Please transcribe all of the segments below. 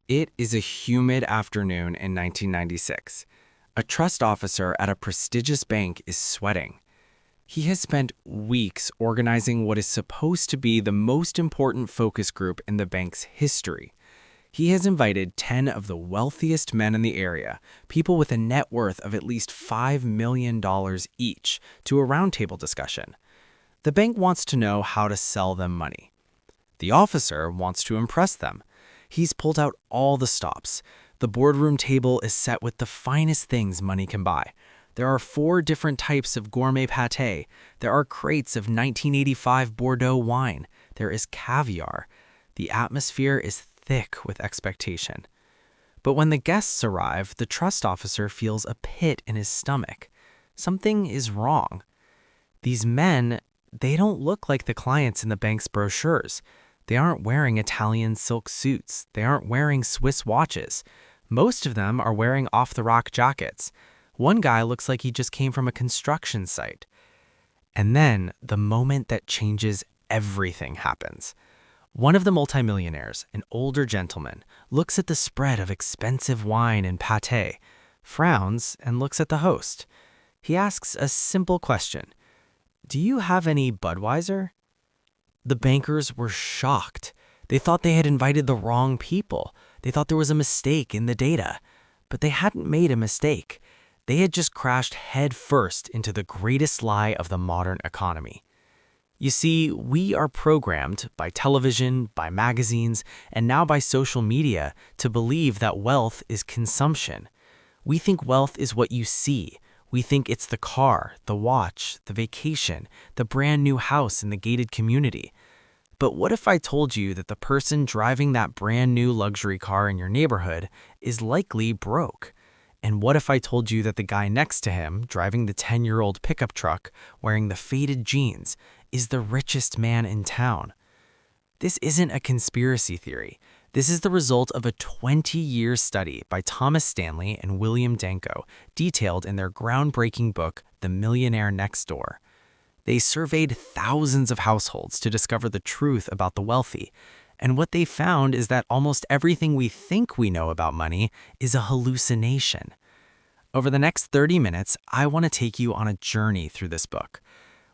It is a humid afternoon in 1996. A trust officer at a prestigious bank is sweating. He has spent weeks organizing what is supposed to be the most important focus group in the bank's history. He has invited 10 of the wealthiest men in the area, people with a net worth of at least $5 million each, to a roundtable discussion. The bank wants to know how to sell them money. The officer wants to impress them. He's pulled out all the stops. The boardroom table is set with the finest things money can buy. There are 4 different types of gourmet pâté. There are crates of 1985 Bordeaux wine. There is caviar. The atmosphere is thick with expectation. But when the guests arrive, the trust officer feels a pit in his stomach. Something is wrong. These men, they don't look like the clients in the bank's brochures. They aren't wearing Italian silk suits. They aren't wearing Swiss watches. Most of them are wearing off-the-rack jackets. One guy looks like he just came from a construction site. And then the moment that changes everything happens. One of the multimillionaires, an older gentleman, looks at the spread of expensive wine and pâté, frowns, and looks at the host. He asks a simple question. "Do you have any Budweiser?" The bankers were shocked. They thought they had invited the wrong people. They thought there was a mistake in the data. But they hadn't made a mistake. They had just crashed headfirst into the greatest lie of the modern economy. You see, we are programmed by television, by magazines, and now by social media to believe that wealth is consumption. We think wealth is what you see. We think it's the car, the watch, the vacation, the brand new house in the gated community. But what if I told you that the person driving that brand new luxury car in your neighborhood is likely broke? And what if I told you that the guy next to him, driving the 10-year-old pickup truck, wearing the faded jeans, is the richest man in town? This isn't a conspiracy theory. This is the result of a 20-year study by Thomas Stanley and William Danko, detailed in their groundbreaking book, The Millionaire Next Door. They surveyed thousands of households to discover the truth about the wealthy, and what they found is that almost everything we think we know about money is a hallucination. Over the next 30 minutes, I want to take you on a journey through this book.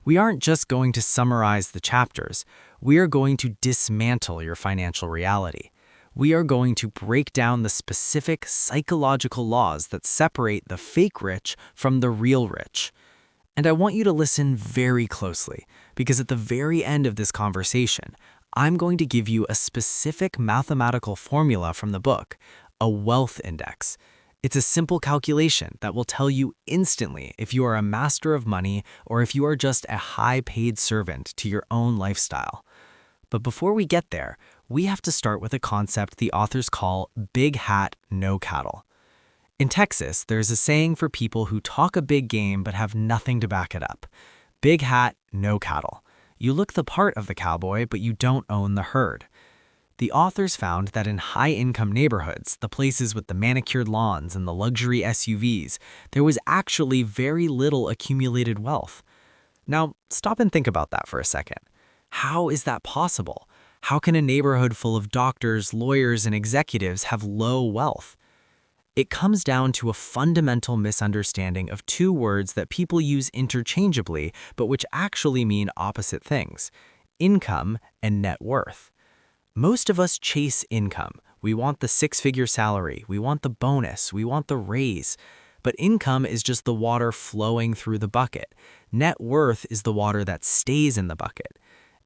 We aren't just going to summarize the chapters. We are going to dismantle your financial reality. We are going to break down the specific psychological laws that separate the fake rich from the real rich. And I want you to listen very closely, because at the very end of this conversation, I'm going to give you a specific mathematical formula from the book, a wealth index. It's a simple calculation that will tell you instantly if you are a master of money or if you are just a high-paid servant to your own lifestyle. But before we get there, we have to start with a concept the authors call big hat, no cattle. In Texas, there's a saying for people who talk a big game but have nothing to back it up. Big hat, no cattle. You look the part of the cowboy, but you don't own the herd. The authors found that in high-income neighborhoods, the places with the manicured lawns and the luxury SUVs, there was actually very little accumulated wealth. Now, stop and think about that for a second. How is that possible? How can a neighborhood full of doctors, lawyers, and executives have low wealth? It comes down to a fundamental misunderstanding of 2 words that people use interchangeably, but which actually mean opposite things: income and net worth. Most of us chase income. We want the 6-figure salary, we want the bonus, we want the raise. But income is just the water flowing through the bucket. Net worth is the water that stays in the bucket.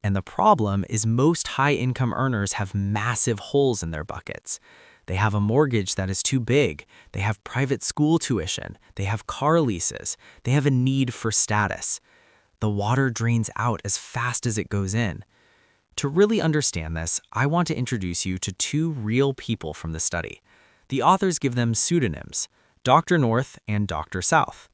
And the problem is most high-income earners have massive holes in their buckets. They have a mortgage that is too big. They have private school tuition. They have car leases. They have a need for status. The water drains out as fast as it goes in. To really understand this, I want to introduce you to 2 real people from the study. The authors give them pseudonyms, Dr. North and Dr. South.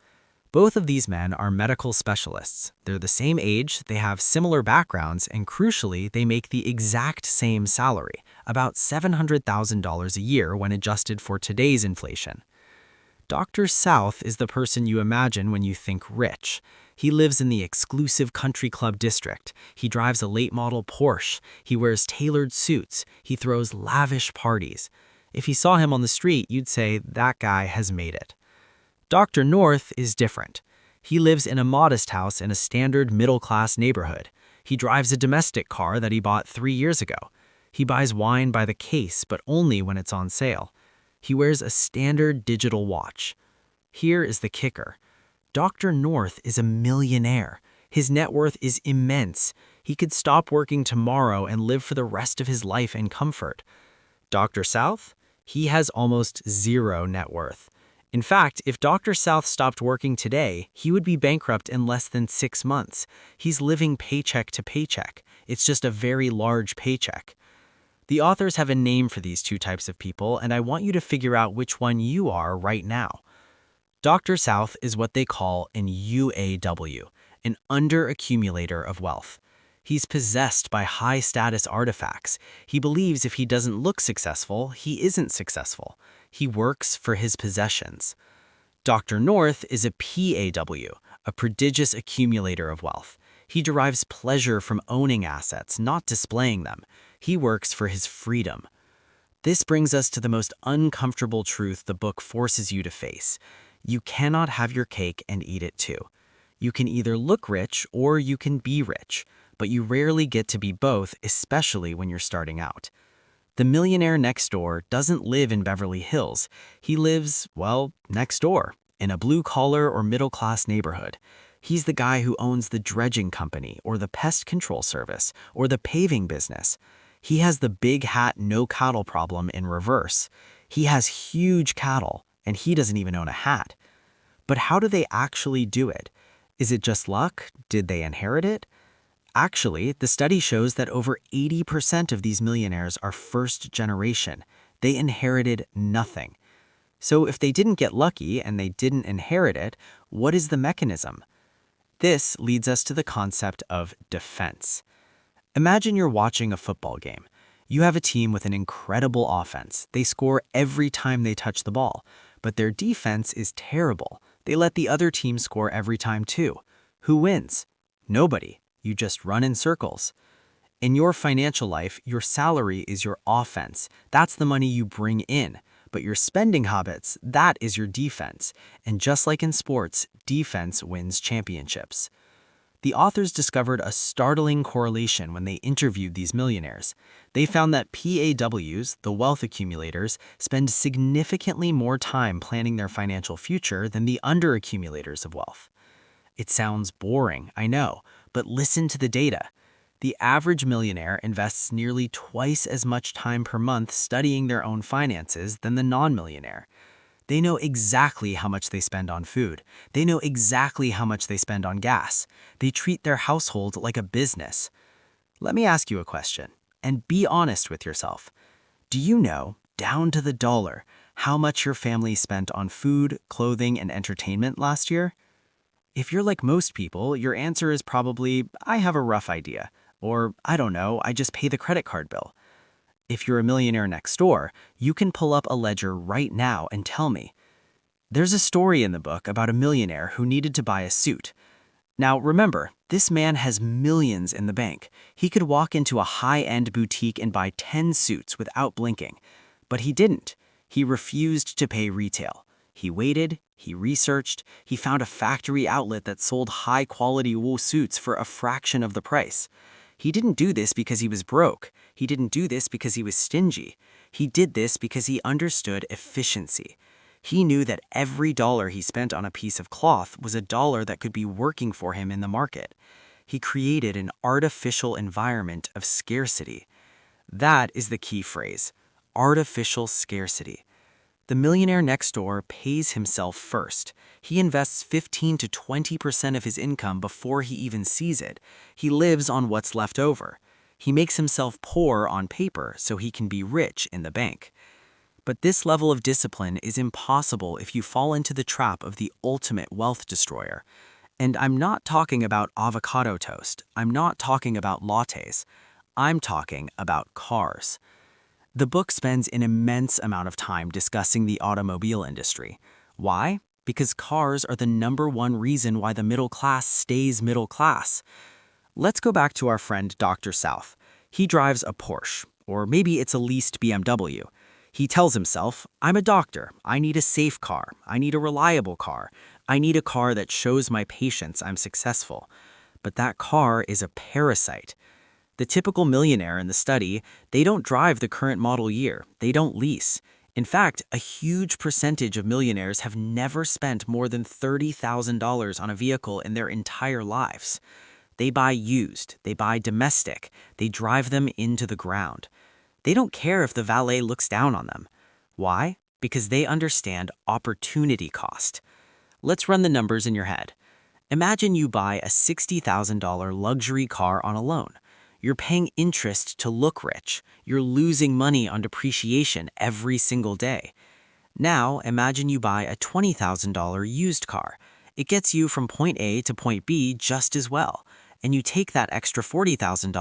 Both of these men are medical specialists. They're the same age, they have similar backgrounds, and crucially, they make the exact same salary, about $700,000 a year when adjusted for today's inflation. Dr. South is the person you imagine when you think rich. He lives in the exclusive country club district. He drives a late model Porsche. He wears tailored suits. He throws lavish parties. If you saw him on the street, you'd say, that guy has made it. Dr. North is different. He lives in a modest house in a standard middle-class neighborhood. He drives a domestic car that he bought 3 years ago. He buys wine by the case, but only when it's on sale. He wears a standard digital watch. Here is the kicker. Dr. North is a millionaire. His net worth is immense. He could stop working tomorrow and live for the rest of his life in comfort. Dr. South? He has almost zero net worth. In fact, if Dr. South stopped working today, he would be bankrupt in less than 6 months. He's living paycheck to paycheck. It's just a very large paycheck. The authors have a name for these two types of people, and I want you to figure out which one you are right now. Dr. South is what they call an UAW, an underaccumulator of wealth. He's possessed by high-status artifacts. He believes if he doesn't look successful, he isn't successful. He works for his possessions. Dr. North is a PAW, a prodigious accumulator of wealth. He derives pleasure from owning assets, not displaying them. He works for his freedom. This brings us to the most uncomfortable truth the book forces you to face. You cannot have your cake and eat it too. You can either look rich or you can be rich, but you rarely get to be both, especially when you're starting out. The millionaire next door doesn't live in Beverly Hills. He lives, well, next door, in a blue-collar or middle-class neighborhood. He's the guy who owns the dredging company or the pest control service or the paving business. He has the big hat, no cattle problem in reverse. He has huge cattle, and he doesn't even own a hat. But how do they actually do it? Is it just luck? Did they inherit it? Actually, the study shows that over 80% of these millionaires are first generation. They inherited nothing. So if they didn't get lucky and they didn't inherit it, what is the mechanism? This leads us to the concept of defense. Imagine you're watching a football game. You have a team with an incredible offense. They score every time they touch the ball, but their defense is terrible. They let the other team score every time too. Who wins? Nobody. You just run in circles. In your financial life, your salary is your offense. That's the money you bring in. But your spending habits, that is your defense. And just like in sports, defense wins championships. The authors discovered a startling correlation when they interviewed these millionaires. They found that PAWs, the wealth accumulators, spend significantly more time planning their financial future than the underaccumulators of wealth. It sounds boring, I know, but listen to the data. The average millionaire invests nearly twice as much time per month studying their own finances than the non-millionaire. They know exactly how much they spend on food. They know exactly how much they spend on gas. They treat their household like a business. Let me ask you a question, and be honest with yourself. Do you know, down to the dollar, how much your family spent on food, clothing, and entertainment last year? If you're like most people, your answer is probably, I have a rough idea, or I don't know, I just pay the credit card bill. If you're a millionaire next door, you can pull up a ledger right now and tell me. There's a story in the book about a millionaire who needed to buy a suit. Now remember, this man has millions in the bank. He could walk into a high-end boutique and buy 10 suits without blinking. But he didn't. He refused to pay retail. He waited, he researched, he found a factory outlet that sold high-quality wool suits for a fraction of the price. He didn't do this because he was broke. He didn't do this because he was stingy. He did this because he understood efficiency. He knew that every dollar he spent on a piece of cloth was a dollar that could be working for him in the market. He created an artificial environment of scarcity. That is the key phrase, artificial scarcity. The millionaire next door pays himself first. He invests 15 to 20% of his income before he even sees it. He lives on what's left over. He makes himself poor on paper so he can be rich in the bank. But this level of discipline is impossible if you fall into the trap of the ultimate wealth destroyer. And I'm not talking about avocado toast. I'm not talking about lattes. I'm talking about cars. The book spends an immense amount of time discussing the automobile industry. Why? Because cars are the #1 reason why the middle class stays middle class. Let's go back to our friend Dr. South. He drives a Porsche, or maybe it's a leased BMW. He tells himself, I'm a doctor. I need a safe car. I need a reliable car. I need a car that shows my patients I'm successful. But that car is a parasite. The typical millionaire in the study, they don't drive the current model year. They don't lease. In fact, a huge percentage of millionaires have never spent more than $30,000 on a vehicle in their entire lives. They buy used, they buy domestic, they drive them into the ground. They don't care if the valet looks down on them. Why? Because they understand opportunity cost. Let's run the numbers in your head. Imagine you buy a $60,000 luxury car on a loan. You're paying interest to look rich. You're losing money on depreciation every single day. Now, imagine you buy a $20,000 used car. It gets you from point A to point B just as well. And you take that extra $40,000 and